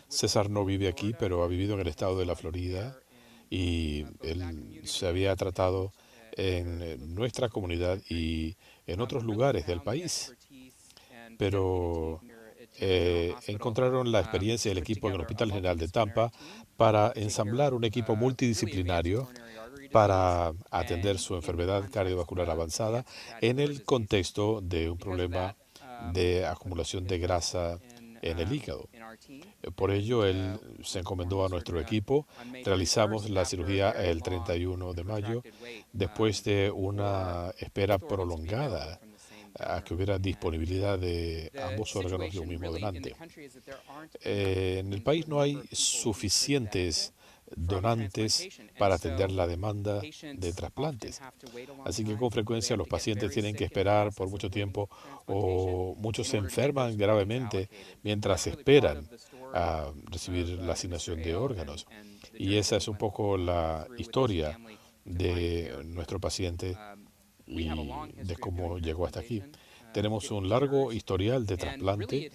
César no vive aquí, pero ha vivido en el estado de la Florida y él se había tratado en nuestra comunidad y en otros lugares del país, pero encontraron la experiencia del equipo en el Hospital General de Tampa para ensamblar un equipo multidisciplinario para atender su enfermedad cardiovascular avanzada en el contexto de un problema de acumulación de grasa en el hígado. Por ello, él se encomendó a nuestro equipo. Realizamos la cirugía el 31 de mayo, después de una espera prolongada a que hubiera disponibilidad de ambos órganos de un mismo donante. En el país no hay suficientes donantes para atender la demanda de trasplantes. Así que con frecuencia los pacientes tienen que esperar por mucho tiempo o muchos se enferman gravemente mientras esperan a recibir la asignación de órganos. Y esa es un poco la historia de nuestro paciente y de cómo llegó hasta aquí. Tenemos un largo historial de trasplante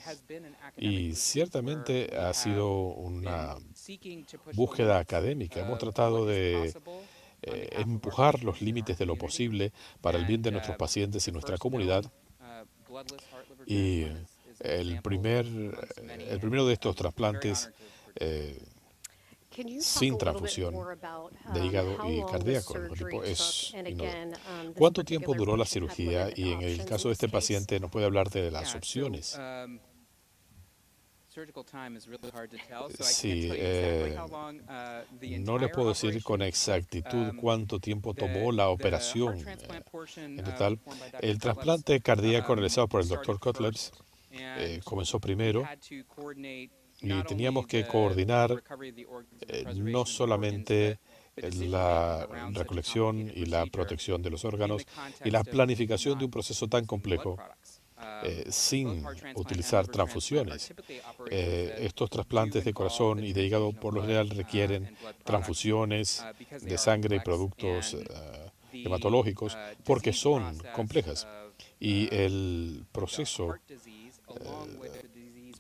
y ciertamente ha sido una búsqueda académica. Hemos tratado de empujar los límites de lo posible para el bien de nuestros pacientes y nuestra comunidad. Y el primero de estos trasplantes eh, Can you talk a sin little bit transfusión more about de hígado how y long the cardíaco, el surgery tipo took? es And innovador. again, this ¿Cuánto tiempo particular duró la patient had cirugía? limited Y en el options caso in de this este case. paciente nos puede hablar de las opciones. Sí, no le puedo decir con exactitud cuánto tiempo tomó la operación en total. El trasplante cardíaco realizado por el doctor Cutlets comenzó primero y teníamos que coordinar no solamente la recolección y la protección de los órganos y la planificación de un proceso tan complejo sin utilizar transfusiones. Estos trasplantes de corazón y de hígado por lo general requieren transfusiones de sangre y productos hematológicos porque son complejas. Y el proceso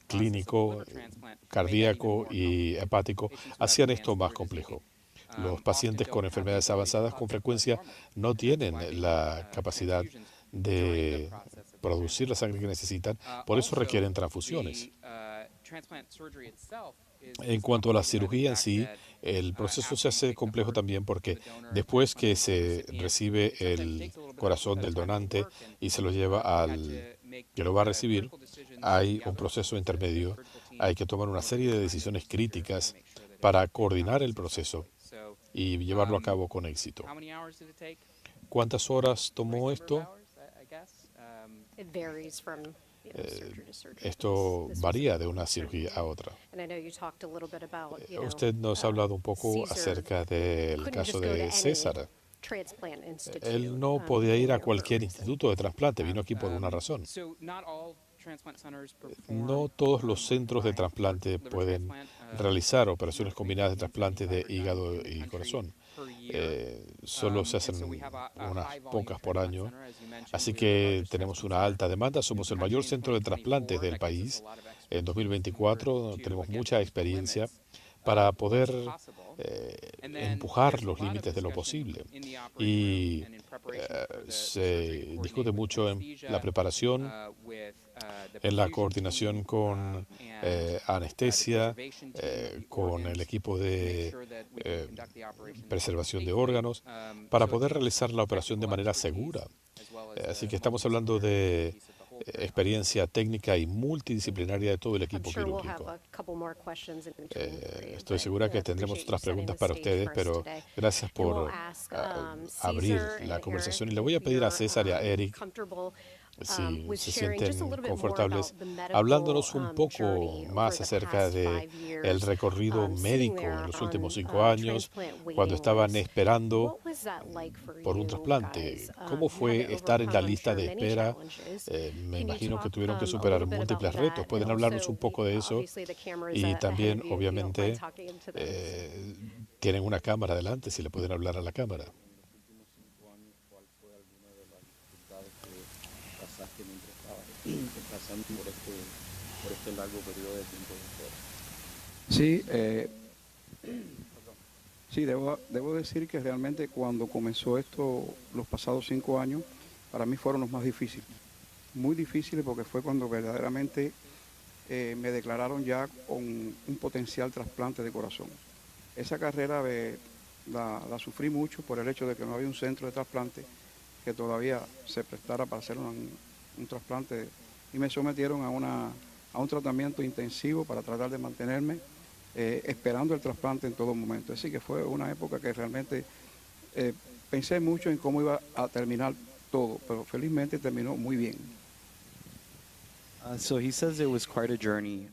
clínico, cardíaco y hepático hacían esto más complejo. Los pacientes con enfermedades avanzadas con frecuencia no tienen la capacidad de producir la sangre que necesitan, por eso requieren transfusiones. En cuanto a la cirugía en sí, el proceso se hace complejo también porque después que se recibe el corazón del donante y se lo lleva al que lo va a recibir, hay un proceso intermedio, hay que tomar una serie de decisiones críticas para coordinar el proceso y llevarlo a cabo con éxito. ¿Cuántas horas tomó esto? It varies from Eh, surgery to surgery, but Esto this was a varía de una cirugía a certainly. otra. And I know you talked a little bit about, Usted nos ha hablado un poco Caesar acerca del couldn't caso just go to de any César. transplant institute Él no podía ir a anywhere for a cualquier reason. instituto de trasplante, vino aquí por una razón. No todos los centros de trasplante pueden realizar operaciones combinadas de trasplante de hígado y corazón. Solo se hacen unas pocas por año, así que tenemos una alta demanda. Somos el mayor centro de trasplantes del país. En 2024 tenemos mucha experiencia para poder empujar los límites de lo posible. Y se discute mucho en la preparación, en la coordinación con anestesia, con el equipo de eh, preservación de órganos, para poder realizar la operación de manera segura. Así que estamos hablando de experiencia técnica y multidisciplinaria de todo el I'm equipo sure we'll have quirúrgico. a couple more questions in between for you, Estoy but segura que tendremos appreciate you otras setting preguntas the para stage ustedes, for us pero today. gracias And we'll por ask abrir Caesar la and Eric conversación. Y le voy if a pedir a you're César y a Eric, comfortable si with se sharing just a sienten little bit more confortables, about the medical hablándonos un poco journey over más the acerca past de 5 years, el recorrido sitting médico en there los últimos on 5 años, transplant cuando waiting estaban lists. esperando What was that like for por un you trasplante. guys? ¿Cómo You had to fue estar en la overcome, I'm lista sure, de many espera? challenges. Me Can you imagino que talk tuvieron que a superar little bit about múltiples retos. that? And ¿Pueden hablarnos also, un poco de eso? obviously, the camera's Y ahead también, of you if you don't mind obviamente, talking into them. eh, tienen una cámara delante, si le pueden hablar a la cámara. Los últimos 5 años, ¿cuál fue alguna de las dificultades que pasaste mientras estabas pasando por este largo periodo de tiempo de espera? Sí, sí, debo decir que realmente cuando comenzó esto, los pasados 5 años, para mí fueron los más difíciles. Muy difíciles porque fue cuando verdaderamente me declararon ya con un potencial trasplante de corazón. Esa carrera la sufrí mucho por el hecho de que no había un centro de trasplante que todavía se prestara para hacer un trasplante y me sometieron a un tratamiento intensivo para tratar de mantenerme esperando el trasplante en todo momento. Así que fue una época que realmente eh, pensé mucho en cómo iba a terminar todo, pero felizmente terminó muy bien. So he says it was quite a journey.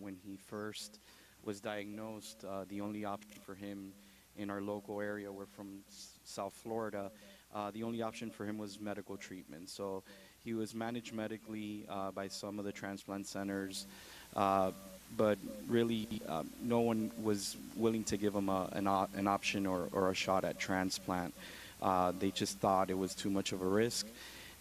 When he first was diagnosed, the only option for him in our local area, we're from South Florida, the only option for him was medical treatment. So he was managed medically by some of the transplant centers, uh, but really no one was willing to give him an option or a shot at transplant. They just thought it was too much of a risk.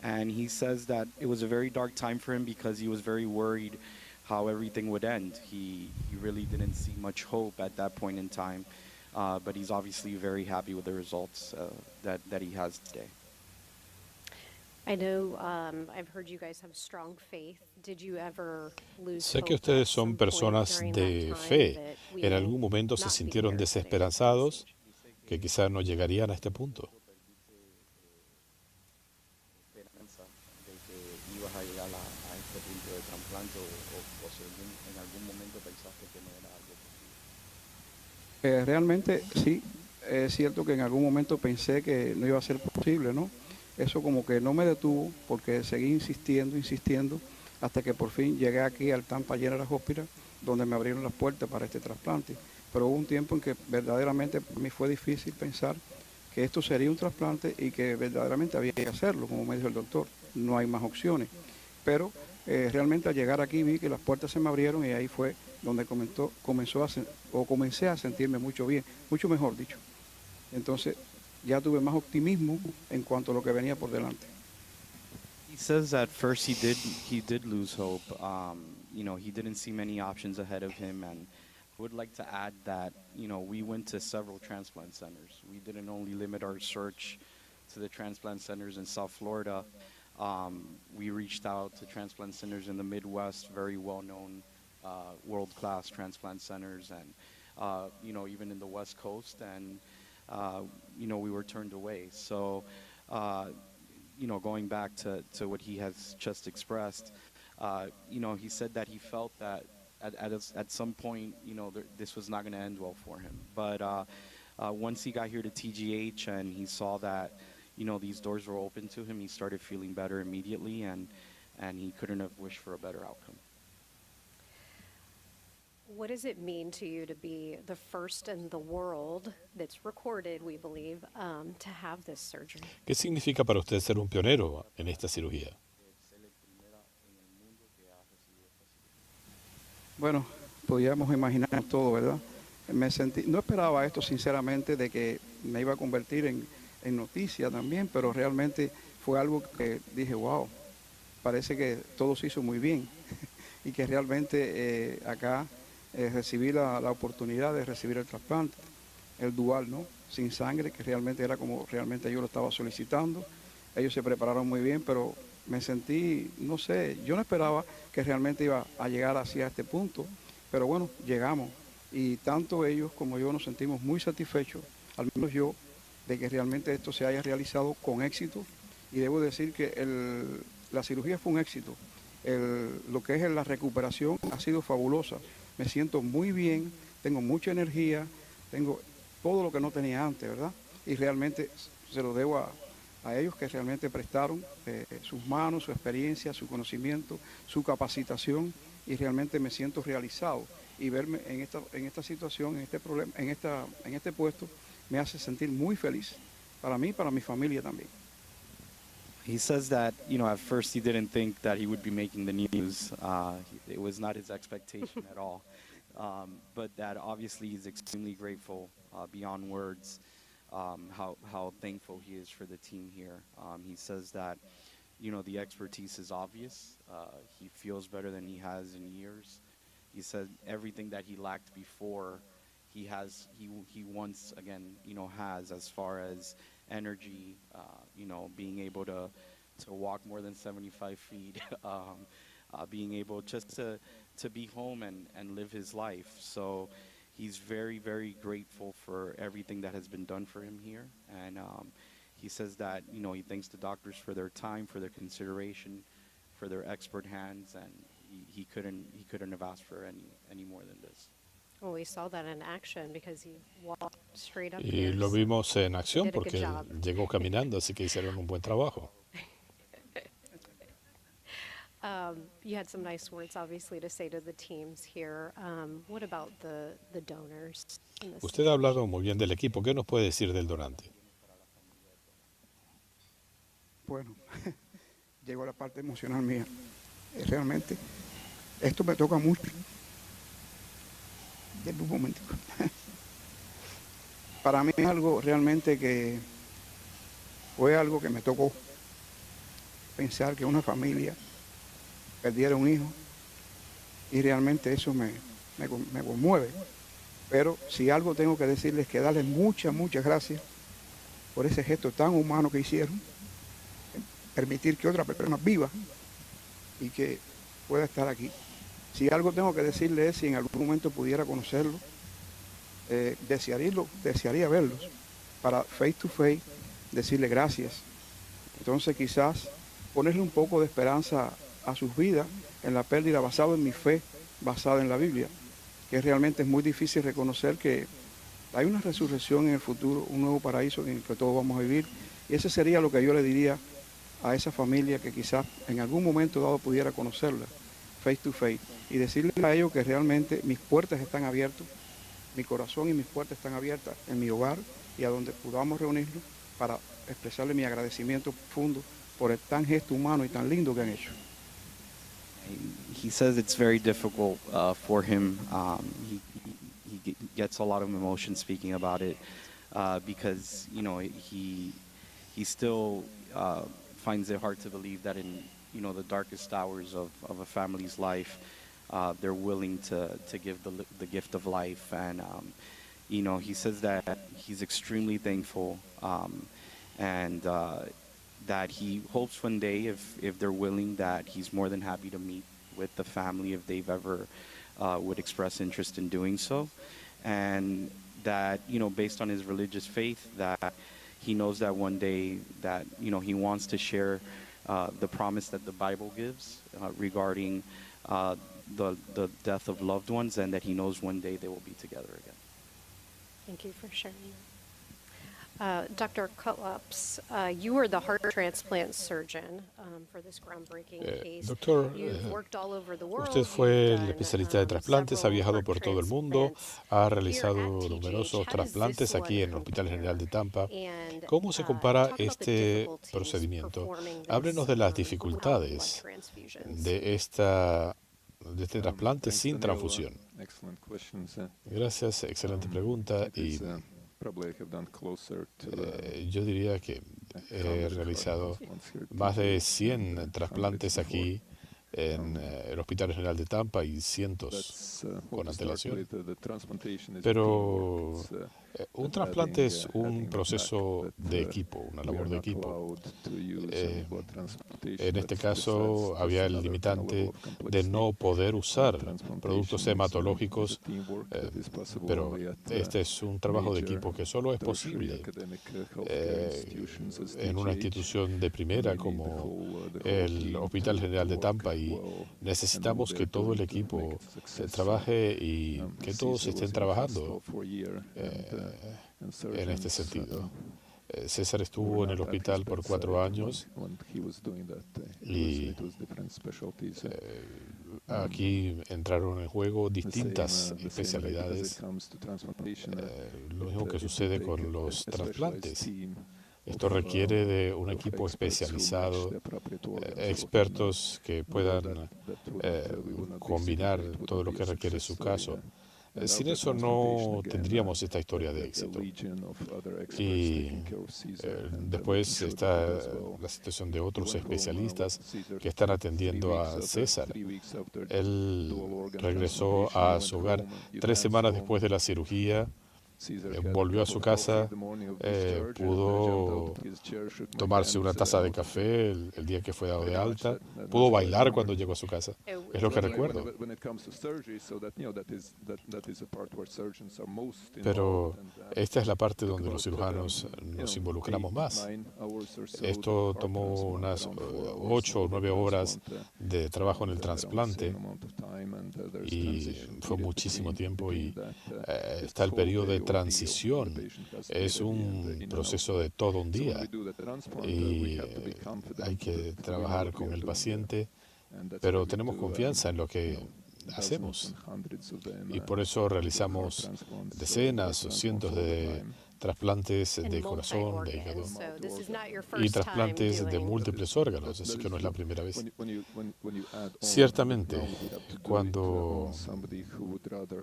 And he says that it was a very dark time for him because he was very worried how everything would end. He really didn't see much hope at that point in time, but he's obviously very happy with the results that he has today. I know I've heard you guys have strong faith. Did you ever lose Sé que hope at ustedes son some point personas during that de time fe. that we ¿En may algún momento se not be sintieron here today at this desesperanzados stage? que quizás no llegarían a este punto? Esperanza de que ibas a llegar a este punto de trasplante o si en algún momento pensaste que no era algo posible. Realmente sí, es cierto que en algún momento pensé que no iba a ser posible, ¿no? Eso como que no me detuvo porque seguí insistiendo, insistiendo, hasta que por fin llegué aquí al Tampa General Hospital, donde me abrieron las puertas para este trasplante. Pero hubo un tiempo en que verdaderamente para mí fue difícil pensar que esto sería un trasplante y que verdaderamente había que hacerlo, como me dijo el doctor. No hay más opciones. Pero realmente al llegar aquí vi que las puertas se me abrieron y ahí fue donde comencé a sentirme mucho bien, mucho mejor dicho. Entonces ya tuve más optimismo en cuanto a lo que venía por delante. He says at first he did lose hope. He didn't see many options ahead of him, and I would like to add that we went to several transplant centers. We didn't only limit our search to the transplant centers in South Florida. We reached out to transplant centers in the Midwest, very well-known, world-class transplant centers, and even in the West Coast, and we were turned away. So. Uh, Going back to what he has just expressed, he said that he felt that at some point, this was not going to end well for him. But once he got here to TGH and he saw that, these doors were open to him, he started feeling better immediately, and he couldn't have wished for a better outcome. What does it mean to you to be the first in the world that's recorded, we believe, to have this surgery? ¿Qué significa para usted ser un pionero en esta cirugía? Bueno, podíamos imaginar todo, ¿verdad? No esperaba esto sinceramente de que me iba a convertir en noticia también, pero realmente fue algo que dije, wow, parece que todo se hizo muy bien y que realmente acá recibí la oportunidad de recibir el trasplante, el dual, ¿no? Sin sangre, que realmente era como realmente yo lo estaba solicitando. Ellos se prepararon muy bien, pero me sentí, no sé, yo no esperaba que realmente iba a llegar hacia este punto, pero bueno, llegamos. Y tanto ellos como yo nos sentimos muy satisfechos, al menos yo, de que realmente esto se haya realizado con éxito. Y debo decir que la cirugía fue un éxito. Lo que es la recuperación ha sido fabulosa. Me siento muy bien, tengo mucha energía, tengo todo lo que no tenía antes, ¿verdad? Y realmente se lo debo a ellos que realmente prestaron sus manos, su experiencia, su conocimiento, su capacitación y realmente me siento realizado. Y verme en esta situación, en este problema, en este puesto, me hace sentir muy feliz. Para mí y para mi familia también. He says that, at first he didn't think that he would be making the news. It was not his expectation at all. But that obviously he's extremely grateful, beyond words, how thankful he is for the team here. He says that, the expertise is obvious. He feels better than he has in years. He said everything that he lacked before, he once again, has, as far as energy, being able to walk more than 75 feet, being able just to be home and live his life. So he's very, very grateful for everything that has been done for him here. And he says that, he thanks the doctors for their time, for their consideration, for their expert hands, and he couldn't have asked for any more than this. Well, we saw that in action because he walked straight up Y here. lo So vimos en they acción did a good porque job. llegó caminando, así que hicieron un buen trabajo. You had some nice words, obviously, to say to the teams here. What about the donors in this Usted ha situation? hablado muy bien del equipo. ¿Qué nos puede decir del donante? Bueno, llegó la parte emocional mía. Realmente, esto me toca mucho. Denme un momentico. Para mí es algo realmente que fue algo que me tocó pensar que una familia perdiera un hijo y realmente eso me conmueve. Pero si algo tengo que decirles es que darles muchas gracias por ese gesto tan humano que hicieron, permitir que otra persona viva y que pueda estar aquí. Si algo tengo que decirles es si en algún momento pudiera conocerlo, desearía verlos para face to face decirle gracias. Entonces quizás ponerle un poco de esperanza a sus vidas en la pérdida basado en mi fe, basada en la Biblia, que realmente es muy difícil reconocer que hay una resurrección en el futuro, un nuevo paraíso en el que todos vamos a vivir. Y ese sería lo que yo le diría a esa familia que quizás en algún momento dado pudiera conocerla, face to face, y decirle a ellos que realmente mis puertas están abiertas, mi corazón y mis puertas están abiertas en mi hogar y a donde podamos reunirnos para expresarle mi agradecimiento profundo por el tan gesto humano y tan lindo que han hecho. He says it's very difficult for him. He gets a lot of emotion speaking about it because he still finds it hard to believe that in the darkest hours of a family's life, they're willing to give the gift of life. And he says that he's extremely thankful and that he hopes one day, if they're willing, that he's more than happy to meet with the family if they've ever would express interest in doing so. And that, based on his religious faith, that he knows that one day that, he wants to share the promise that the Bible gives regarding the death of loved ones, and that he knows one day they will be together again. Thank you for sharing that. Dr. Kutlops, you were the heart transplant surgeon for this groundbreaking case. Doctor, You've worked all over the world. usted fue You've el done, especialista de trasplantes, ha several viajado heart por todo el mundo, transplants ha here realizado at TGH. numerosos How does trasplantes this aquí one en el Hospital General de compare? Tampa. And ¿Cómo se compara talk about the este difficulties procedimiento? performing Háblenos this de las without blood dificultades transfusions. de este trasplante Thanks, sin Daniel. transfusión. Excellent questions. Gracias, excelente pregunta. It Y is, probably I have done closer to yo diría que he 100 realizado transplants here at más de TGH, 100 hundreds trasplantes before. aquí en el Hospital General de Tampa y cientos That's con what to start antelación. with. The transplantation is Pero a teamwork. It's, un adding, trasplante es un adding proceso back, but, de equipo, una we are labor de not equipo. allowed to use blood transplantation. En este That's caso había el another limitante level of de complexity. no poder usar Transplantation productos is a hematológicos, teamwork that is possible pero only at este es un trabajo de major equipo que solo es tertiary posible academic healthcare institutions as en una TGH. institución de We primera need the como whole el team Hospital to General de work Tampa y well, necesitamos and que they're todo el doing to make equipo it successful. trabaje y que todos Cesar was estén in the trabajando hospital for a year, and en este surgeons, sentido. César were estuvo en el not at hospital his por bedside 4 años when he was doing that. y It was different specialties. aquí entraron en juego The distintas same, as it especialidades. comes to transplantation, Lo mismo que it sucede take con los a specialized trasplantes. team Esto of, requiere de un of equipo experts who match especializado, the appropriate organs. expertos que Without puedan that we would not be combinar sitting here, it would todo not lo be que a requiere success su story. caso. Sin eso no tendríamos esta historia de éxito. Y después está la situación de otros especialistas que están atendiendo a César. Él regresó a su hogar 3 semanas después de la cirugía, volvió a su casa, pudo tomarse una taza de café el día que fue dado de alta, pudo bailar cuando llegó a su casa. Es lo que recuerdo. Pero esta es la parte donde los cirujanos nos involucramos más. Esto tomó unas 8 o 9 horas de trabajo en el trasplante y fue muchísimo tiempo y está el periodo de transición. Es un proceso de todo un día y hay que trabajar con el paciente, pero tenemos confianza en lo que hacemos y por eso realizamos decenas o cientos de trasplantes de corazón, de hígado y trasplantes de múltiples órganos, así que no es la primera vez. Ciertamente, cuando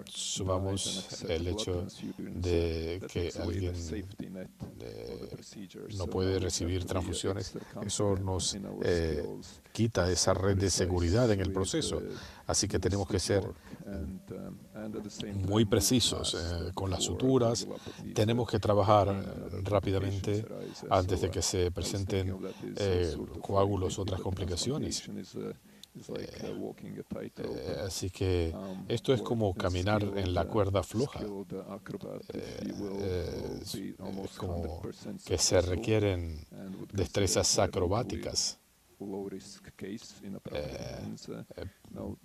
sumamos el hecho de que alguien no puede recibir transfusiones, eso nos quita esa red de seguridad en el proceso. Así que tenemos que ser muy precisos con las suturas. Tenemos que trabajar rápidamente antes de que se presenten coágulos o otras complicaciones. Así que esto es como caminar en la cuerda floja. Es como que se requieren destrezas acrobáticas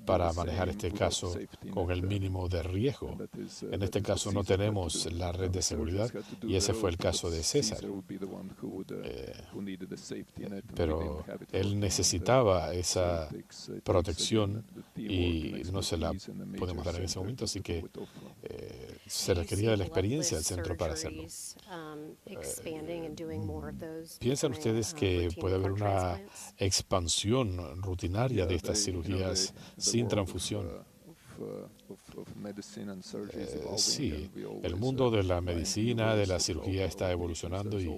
para manejar este caso con el mínimo de riesgo. En este caso no tenemos la red de seguridad y ese fue el caso de César. Pero él necesitaba esa protección y no se la podemos dar en ese momento, así que se requería de la experiencia del centro para hacerlo. ¿Piensan ustedes que puede haber una expansión rutinaria de estas cirugías sin transfusión? Sí, el mundo de la medicina, de la cirugía está evolucionando y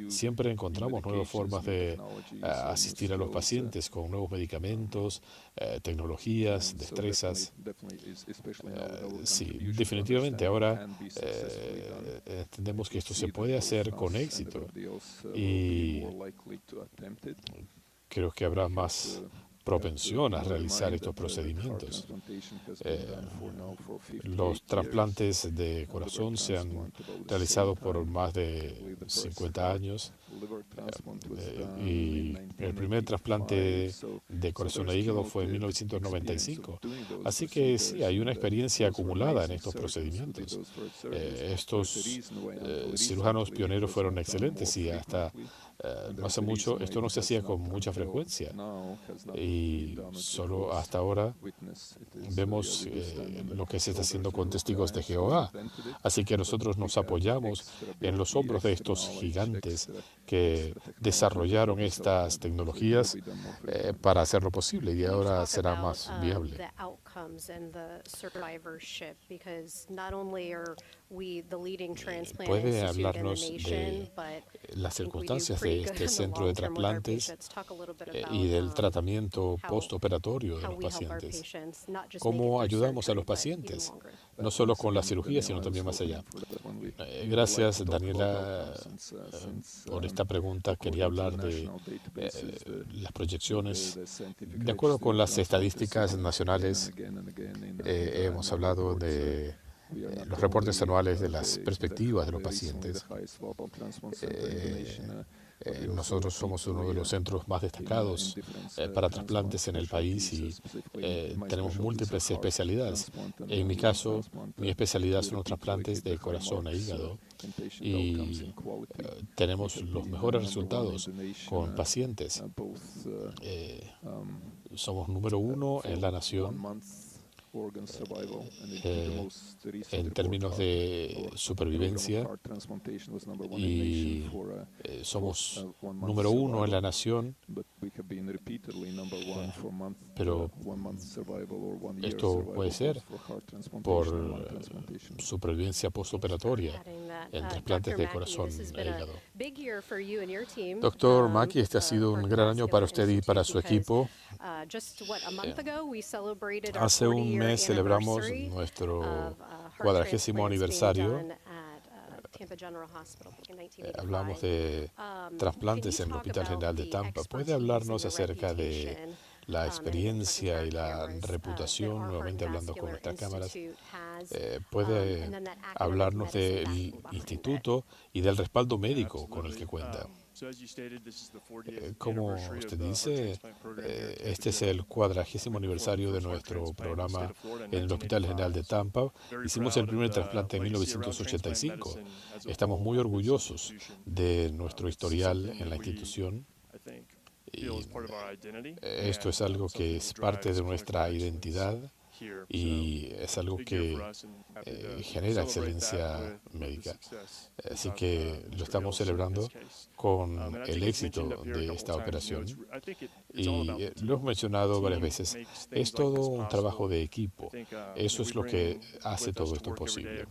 siempre encontramos nuevas formas de asistir a los pacientes con nuevos medicamentos, tecnologías, destrezas. Sí, definitivamente ahora entendemos que esto se puede hacer con éxito y creo que habrá más propensión a realizar estos procedimientos. Los trasplantes de corazón se han realizado por más de 50 años y el primer trasplante de corazón e hígado fue en 1995. Así que sí, hay una experiencia acumulada en estos procedimientos. Estos cirujanos pioneros fueron excelentes y hasta no hace mucho esto no se hacía con mucha frecuencia y solo hasta ahora vemos lo que se está haciendo con testigos de Jehová. Así que nosotros nos apoyamos en los hombros de estos gigantes que desarrollaron estas tecnologías para hacerlo posible y ahora será más viable. ¿Puede hablarnos de las circunstancias de este centro de trasplantes y del tratamiento postoperatorio de los pacientes? ¿Cómo ayudamos a los pacientes? No solo con la cirugía, sino también más allá. Gracias, Daniela, por esta pregunta. Quería hablar de las proyecciones. De acuerdo con las estadísticas nacionales, hemos hablado de los reportes anuales de las perspectivas de los pacientes. Nosotros somos uno de los centros más destacados para trasplantes en el país y tenemos múltiples especialidades. En mi caso, mi especialidad son los trasplantes de corazón e hígado y tenemos los mejores resultados con pacientes. Somos número 1 en la nación organ survival, and in the eh, most recent en report, términos de our program of supervivencia heart transplantation was number one in nation y for somos 1 month número uno en la survival, nación, but we have been repeatedly number one for pero 1 month survival or 1 year esto puede survival, ser both for heart por transplantation and lung transplantation. supervivencia Thanks for postoperatoria adding that. en Dr. trasplantes de Mackey, corazón this has e been a hígado. big year for you and your team Doctor Mackey, with este ha the sido un Heart gran año para Vascular usted y para Institute su because equipo. just a month ago we celebrated our Hace un 40-year mes celebramos anniversary nuestro of heart 40º transplants being aniversario. done at Tampa General Hospital back in Hablamos 1985. de Can trasplantes you en el talk Hospital about General de the Tampa. ¿Puede expertise and hablarnos the acerca de reputation la and talking to experiencia our y la cameras that reputación, our Heart nuevamente and hablando con Vascular nuestras cámaras? Institute has, ¿Puede and then that academic hablarnos medicine del backing behind it? instituto y del respaldo médico con el que cuenta? Como usted dice, este es el 40º aniversario de nuestro programa en el Hospital General de Tampa. Hicimos el primer trasplante en 1985. Estamos muy orgullosos de nuestro historial en la institución. Y esto es algo que es parte de nuestra identidad y es algo que genera excelencia médica. Así que lo estamos celebrando con el éxito de esta operación y lo hemos mencionado varias veces. Es todo un trabajo de equipo. Eso es lo que hace todo esto posible.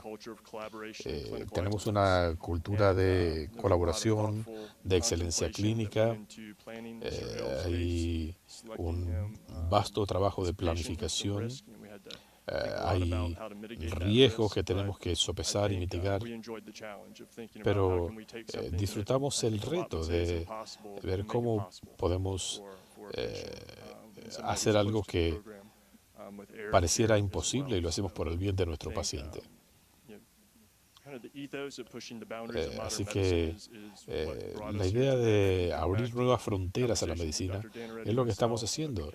Tenemos una cultura de colaboración, de excelencia clínica. Hay un vasto trabajo de planificación. Hay riesgos que tenemos que sopesar y mitigar, pero disfrutamos el reto de ver cómo podemos hacer algo que pareciera imposible y lo hacemos por el bien de nuestro paciente. Así que la idea de abrir nuevas fronteras a la medicina es lo que estamos haciendo.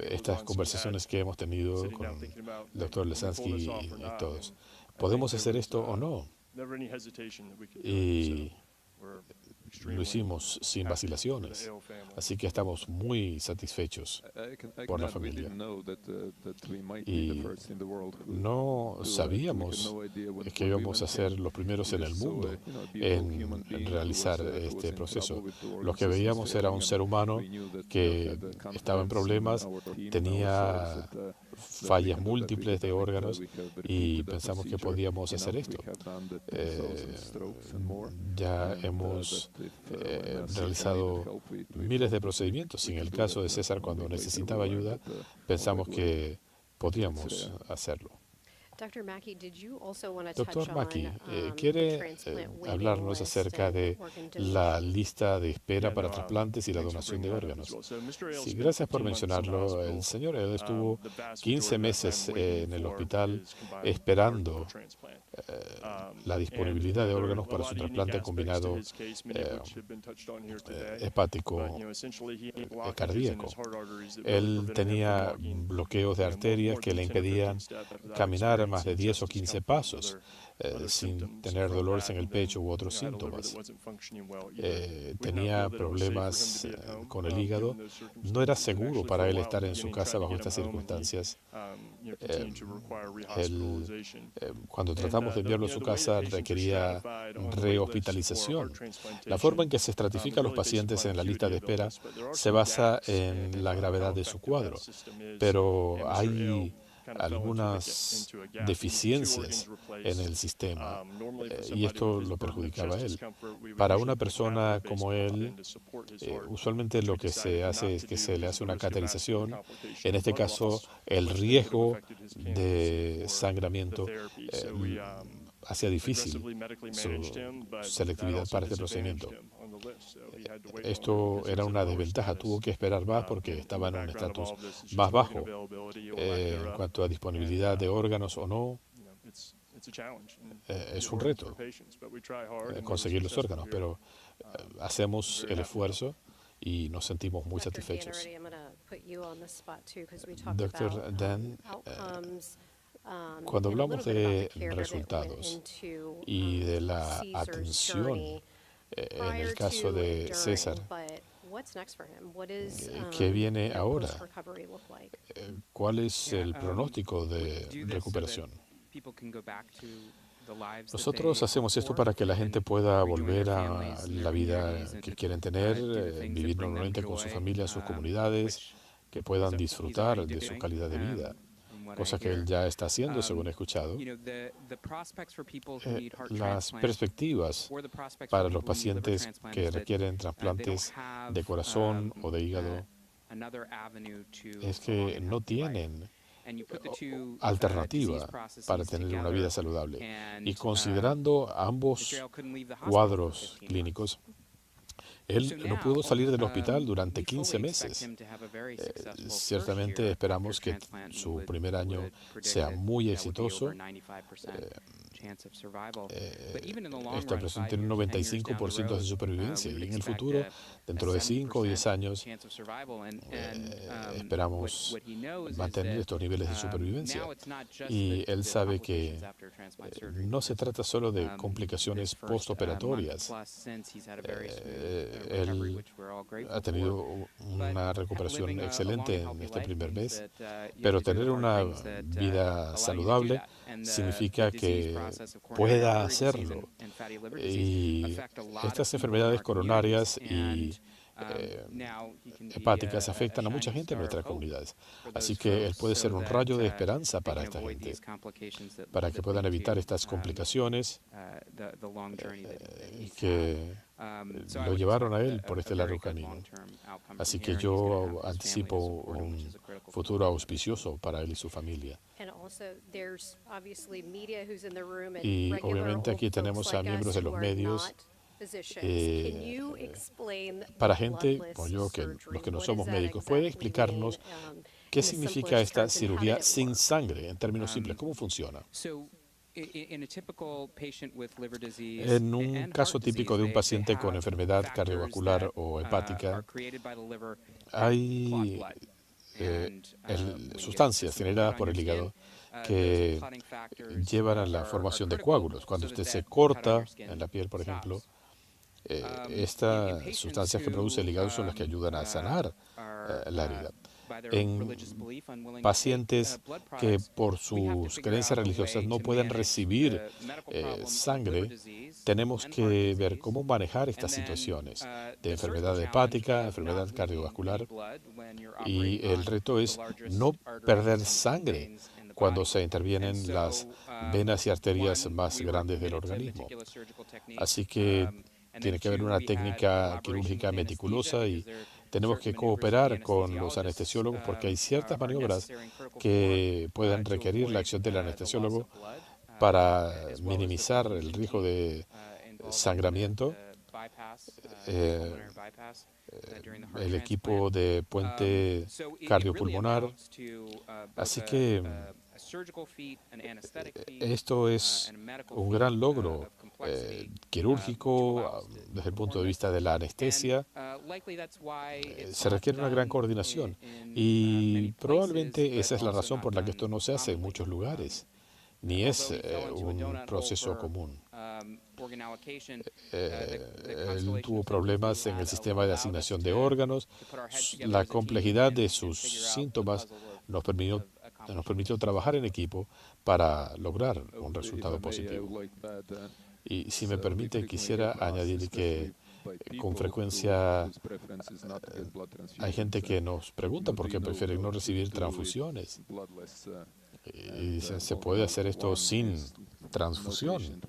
Estas conversaciones que hemos tenido con el doctor Lesansky y todos. ¿Podemos hacer esto o no? Y lo hicimos sin vacilaciones. Así que estamos muy satisfechos por la familia. Y no sabíamos que íbamos a ser los primeros en el mundo en realizar este proceso. Lo que veíamos era un ser humano que estaba en problemas, tenía fallas múltiples de órganos y pensamos que podíamos hacer esto. Ya hemos realizado miles de procedimientos. En el caso de César, cuando necesitaba ayuda, pensamos que podíamos hacerlo. Dr. Mackey, did you also want to touch Doctor Mackey, on the ¿quiere transplant waiting hablarnos list acerca and de organ la donation? lista de espera para trasplantes y la donación de órganos? Sí, gracias por mencionarlo. El señor él estuvo 15 meses en el hospital esperando la disponibilidad de órganos para su trasplante combinado hepático cardíaco. Él tenía bloqueos de arterias que le impedían caminar más de 10 o 15 pasos sin tener dolores en el pecho u otros síntomas. Tenía problemas con el hígado. No era seguro para él estar en su casa bajo estas circunstancias. Cuando tratamos de enviarlo a su casa requería rehospitalización. La forma en que se estratifican los pacientes en la lista de espera se basa en la gravedad de su cuadro, pero hay algunas deficiencias en el sistema y esto lo perjudicaba a él. Para una persona como él, usualmente lo que se hace es que se le hace una cateterización. En este caso, el riesgo de sangramiento hacía difícil su selectividad para este procedimiento. Esto era una desventaja, tuvo que esperar más porque estaba en un estatus más bajo en cuanto a disponibilidad de órganos o no. Es un reto conseguir los órganos, pero hacemos el esfuerzo y nos sentimos muy satisfechos. Doctor Dan, cuando hablamos de resultados y de la atención, en el caso de César, what's next for him? What is ¿Qué viene ahora? post-recovery look like? ¿Cuál es el pronóstico de recuperación? Nosotros hacemos esto para que la gente pueda volver a la vida que quieren tener, vivir normalmente con su familia, sus comunidades, que puedan disfrutar de su calidad de vida, cosa que él ya está haciendo, según he escuchado. Las perspectivas para los pacientes que requieren trasplantes de corazón o de hígado es que no tienen alternativa para tener una vida saludable. Y considerando ambos cuadros clínicos, él no pudo salir del hospital durante 15 meses. Ciertamente esperamos que su primer año sea muy exitoso. Esta persona tiene un 95% de supervivencia y en el futuro, dentro de 5 o 10 años, esperamos mantener estos niveles de supervivencia. Y él sabe que no se trata solo de complicaciones postoperatorias. Él ha tenido una recuperación excelente en este primer mes, pero tener una vida saludable significa que pueda hacerlo. Y estas enfermedades coronarias y hepáticas afectan a mucha gente en nuestras comunidades. Así que él puede ser un rayo de esperanza para esta gente, para que puedan evitar estas complicaciones que lo llevaron a él por este largo camino. Así que yo anticipo un futuro auspicioso para él y su familia. Y obviamente aquí tenemos a miembros de los medios. Para gente como yo, que los que no somos médicos, ¿puede explicarnos qué significa esta cirugía sin sangre en términos simples? ¿Cómo funciona? En un caso típico de un paciente con enfermedad cardiovascular o hepática, hay sustancias generadas por el hígado que llevan a la formación de coágulos. Cuando usted se corta en la piel, por ejemplo, estas sustancias que produce el hígado son las que ayudan a sanar la herida. En pacientes que por sus creencias religiosas no pueden recibir sangre, tenemos que ver cómo manejar estas situaciones de enfermedad hepática, enfermedad cardiovascular, y el reto es no perder sangre cuando se intervienen las venas y arterias más grandes del organismo. Así que tiene que haber una técnica quirúrgica meticulosa y tenemos que cooperar con los anestesiólogos porque hay ciertas maniobras que pueden requerir la acción del anestesiólogo para minimizar el riesgo de sangramiento. El equipo de puente cardiopulmonar. Así que esto es un gran logro quirúrgico desde el punto de vista de la anestesia. Se requiere una gran coordinación y probablemente esa es la razón por la que esto no se hace en muchos lugares, ni es un proceso común. Él tuvo problemas en el sistema de asignación de órganos. La complejidad de sus síntomas nos permitió trabajar en equipo para lograr un resultado positivo. Y si me permite, quisiera añadir que con frecuencia hay gente que nos pregunta por qué prefieren no recibir transfusiones. Y dicen, ¿se puede hacer esto sin transfusión?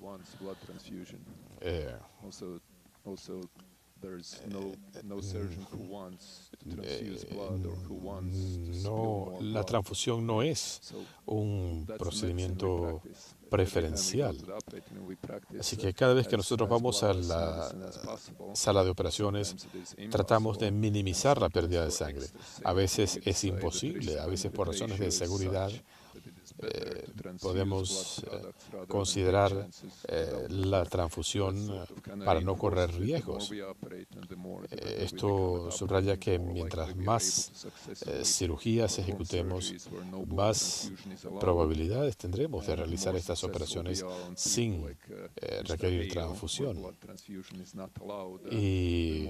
No, la transfusión no es un procedimiento preferencial. Así que cada vez que nosotros vamos a la sala de operaciones, tratamos de minimizar la pérdida de sangre. A veces es imposible, a veces por razones de seguridad, podemos considerar la transfusión para no correr riesgos. Esto subraya que mientras más cirugías ejecutemos, más probabilidades tendremos de realizar estas operaciones sin requerir transfusión. Y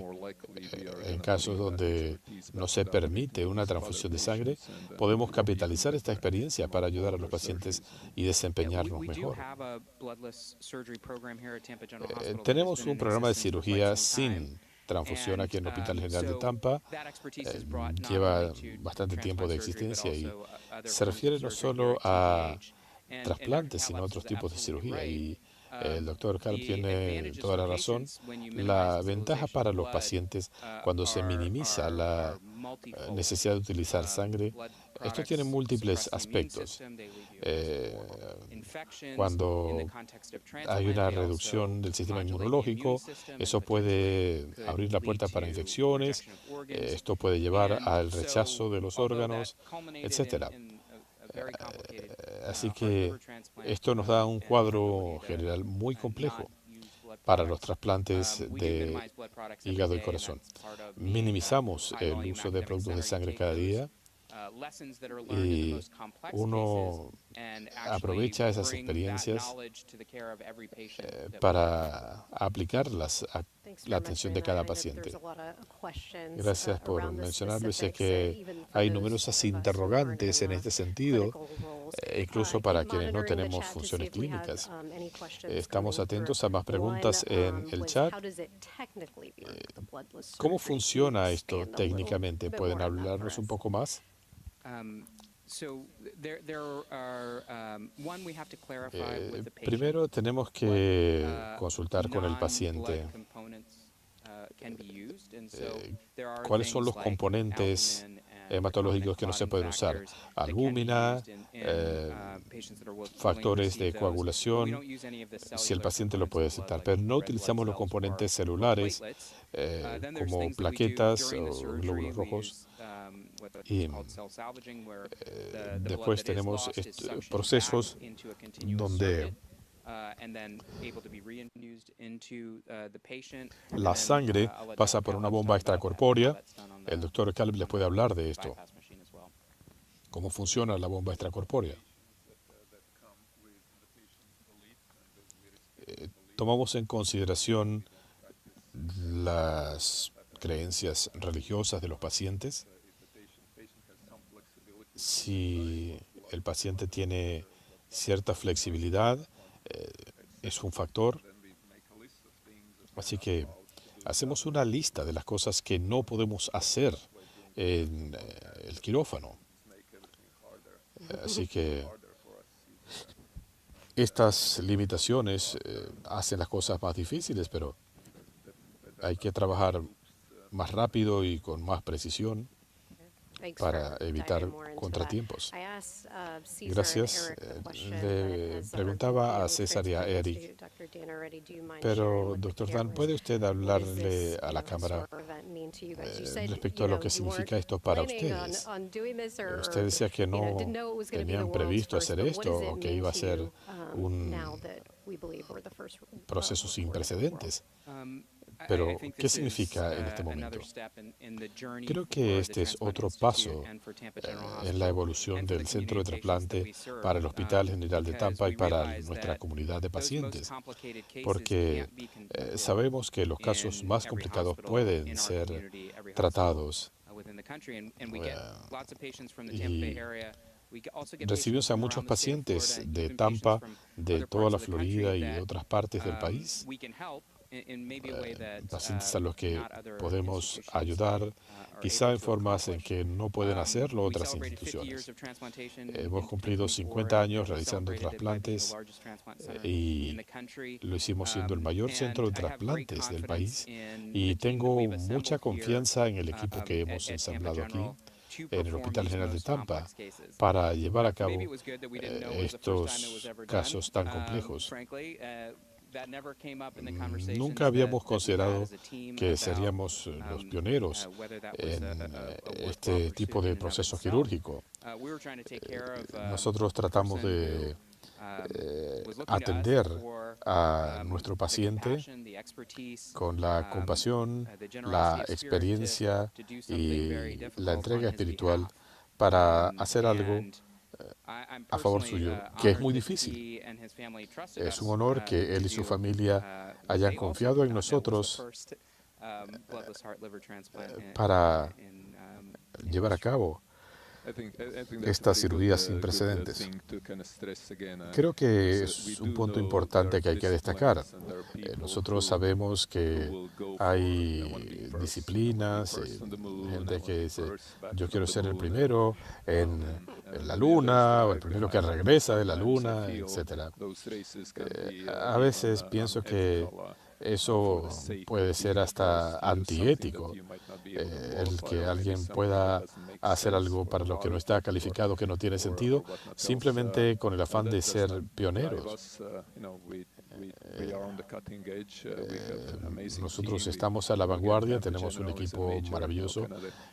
en casos donde no se permite una transfusión de sangre, podemos capitalizar esta experiencia para ayudar a los pacientes y desempeñarnos mejor. Tenemos un programa de cirugía sin transfusión aquí en el Hospital General de Tampa. Lleva bastante tiempo de existencia y se refiere no solo a trasplantes, sino a otros tipos de cirugía. Y el doctor Kalb tiene toda la razón. La ventaja para los pacientes cuando se minimiza la necesidad de utilizar sangre, esto tiene múltiples aspectos. Cuando hay una reducción del sistema inmunológico, eso puede abrir la puerta para infecciones, esto puede llevar al rechazo de los órganos, etcétera. Así que esto nos da un cuadro general muy complejo para los trasplantes de hígado y corazón. Minimizamos el uso de productos de sangre cada día y uno aprovecha esas experiencias para aplicarlas a la atención de cada paciente. Gracias por mencionarlo. Sé que hay numerosas interrogantes en este sentido, incluso para quienes no tenemos funciones clínicas. Estamos atentos a más preguntas en el chat. ¿Cómo funciona esto técnicamente? ¿Pueden hablarnos un poco más? Primero tenemos que consultar con el paciente cuáles son los componentes hematológicos que no se pueden usar. Albúmina, factores de coagulación, si el paciente lo puede aceptar. Pero no utilizamos los componentes celulares como plaquetas o glóbulos rojos. Y después tenemos procesos donde la sangre pasa por una bomba extracorpórea. El doctor Kalb les puede hablar de esto. ¿Cómo funciona la bomba extracorpórea? Tomamos en consideración las creencias religiosas de los pacientes. Si el paciente tiene cierta flexibilidad, es un factor. Así que hacemos una lista de las cosas que no podemos hacer en el quirófano. Así que estas limitaciones hacen las cosas más difíciles, pero hay que trabajar más rápido y con más precisión para evitar contratiempos. Gracias. Le preguntaba a César y a Eric, pero doctor Dan, ¿puede usted hablarle a la cámara respecto a lo que significa esto para ustedes? Usted decía que no tenían previsto hacer esto o que iba a ser un proceso sin precedentes. Pero, ¿qué significa en este momento? Creo que este es otro paso en la evolución del centro de trasplante para el Hospital General de Tampa y para nuestra comunidad de pacientes, porque sabemos que los casos más complicados pueden ser tratados y recibimos a muchos pacientes de Tampa, de toda la Florida y de otras partes del país. Pacientes a los que podemos ayudar, quizá en formas en que no pueden hacerlo otras instituciones. Hemos cumplido 50 años realizando trasplantes y lo hicimos siendo el mayor centro de trasplantes del país, y tengo mucha confianza en el equipo que hemos ensamblado aquí en el Hospital General de Tampa para llevar a cabo estos casos tan complejos. Nunca habíamos considerado que seríamos los pioneros en este tipo de proceso quirúrgico. Nosotros tratamos de atender a nuestro paciente con la compasión, la experiencia y la entrega espiritual para hacer algo a favor suyo, que es muy difícil. Es un honor que él y su familia hayan confiado en nosotros para llevar a cabo esta cirugía sin precedentes. Creo que es un punto importante que hay que destacar. Nosotros sabemos que hay disciplinas, gente que dice, yo quiero ser el primero en la luna, o el primero que regresa de la luna, etcétera. A veces pienso que eso puede ser hasta antiético, el que alguien pueda hacer algo para lo que no está calificado, que no tiene sentido, simplemente con el afán de ser pioneros. Nosotros estamos a la vanguardia, tenemos un equipo maravilloso.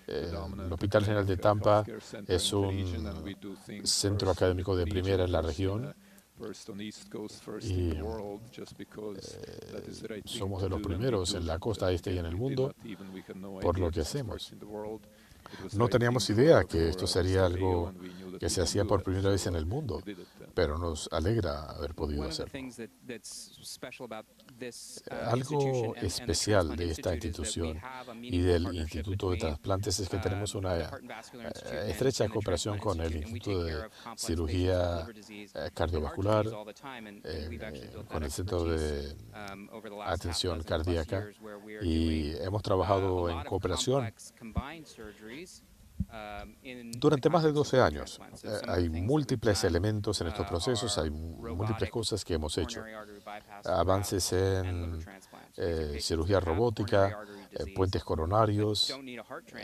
El Hospital General de Tampa es un centro académico de primera en la región y somos de los primeros en la costa este y en el mundo por lo que hacemos. No teníamos idea que esto sería algo que se hacía por primera vez en el mundo, pero nos alegra haber podido hacerlo. Algo especial de esta institución y del Instituto de Trasplantes es que tenemos una estrecha cooperación con el Instituto de Cirugía Cardiovascular, con el Centro de Atención Cardíaca, y hemos trabajado en cooperación durante más de 12 años. Hay múltiples elementos en estos procesos, hay múltiples cosas que hemos hecho. Avances en cirugía robótica, puentes coronarios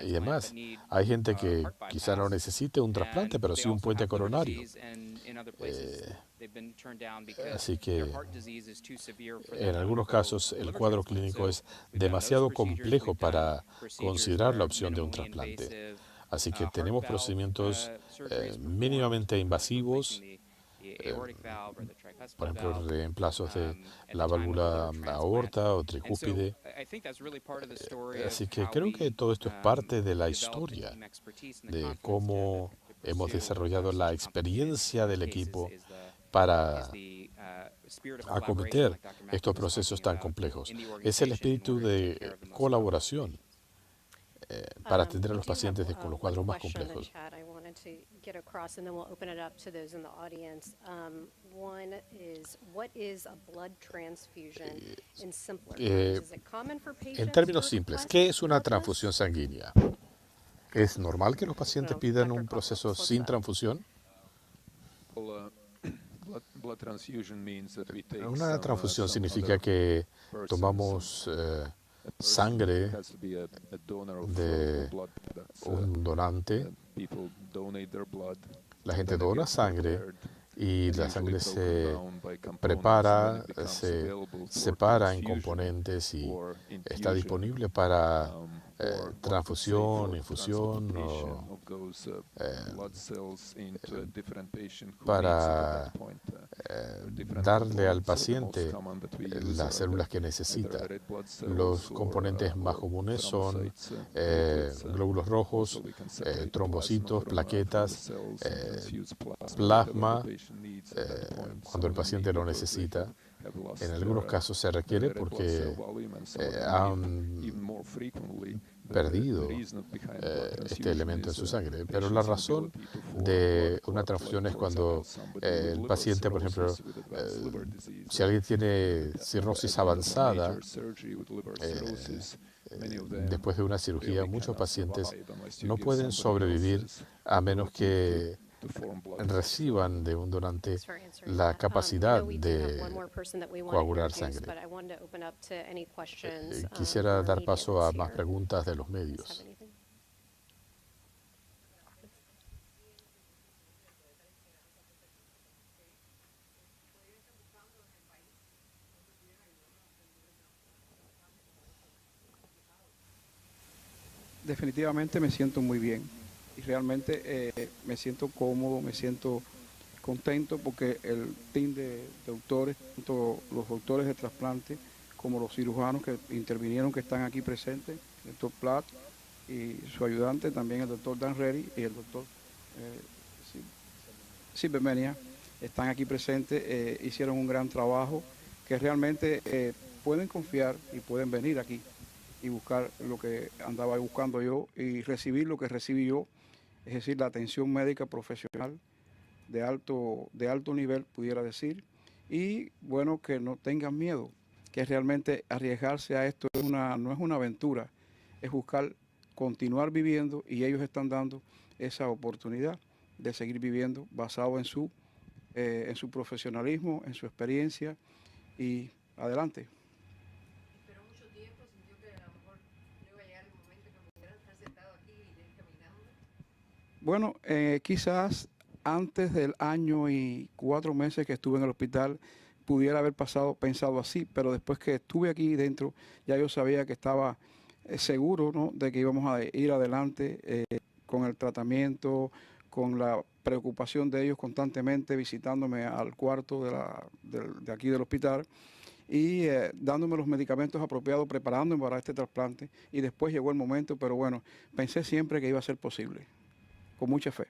y demás. Hay gente que quizá no necesite un trasplante, pero sí un puente coronario. Así que en algunos casos el cuadro clínico es demasiado complejo para considerar la opción de un trasplante. Así que tenemos procedimientos mínimamente invasivos, por ejemplo, reemplazos de la válvula aorta o tricúspide. Así que creo que todo esto es parte de la historia de cómo hemos desarrollado la experiencia del equipo para acometer estos procesos tan complejos. Es el espíritu de colaboración para atender a los pacientes con los cuadros más complejos. En términos simples, ¿qué es una transfusión sanguínea? ¿Es normal que los pacientes pidan un proceso sin transfusión? Una transfusión significa que tomamos sangre de un donante. La gente dona sangre y la sangre se prepara, se separa en componentes y está disponible para transfusión, infusión o para darle al paciente las células que necesita. Los componentes más comunes son glóbulos rojos, trombocitos, plaquetas, plasma, cuando el paciente lo necesita. En algunos casos se requiere porque han perdido este elemento en su sangre. Pero la razón de una transfusión es cuando el paciente, por ejemplo, si alguien tiene cirrosis avanzada, después de una cirugía, muchos pacientes no pueden sobrevivir a menos que reciban de un donante la capacidad de coagular sangre. Quisiera dar paso a más preguntas de los medios. Definitivamente me siento muy bien y realmente me siento cómodo, me siento contento porque el team de doctores, tanto los doctores de trasplante como los cirujanos que intervinieron, que están aquí presentes, el doctor Platt y su ayudante, también el doctor Dan Reddy y el doctor Silvermania, están aquí presentes, hicieron un gran trabajo que realmente pueden confiar y pueden venir aquí y buscar lo que andaba buscando yo y recibir lo que recibí yo, es decir, la atención médica profesional de alto nivel, pudiera decir, y bueno, que no tengan miedo, que realmente arriesgarse a esto no es una aventura, es buscar continuar viviendo y ellos están dando esa oportunidad de seguir viviendo basado en su profesionalismo, en su experiencia y adelante. Esperó mucho tiempo, sintió que a lo mejor no iba a llegar el momento que pudieran estar sentados aquí y ir caminando. Bueno, quizás antes del año y 4 meses que estuve en el hospital pudiera haber pensado así, pero después que estuve aquí dentro ya yo sabía que estaba seguro, ¿no?, de que íbamos a ir adelante con el tratamiento, con la preocupación de ellos constantemente visitándome al cuarto de aquí del hospital y dándome los medicamentos apropiados, preparándome para este trasplante y después llegó el momento, pero bueno, pensé siempre que iba a ser posible, con mucha fe.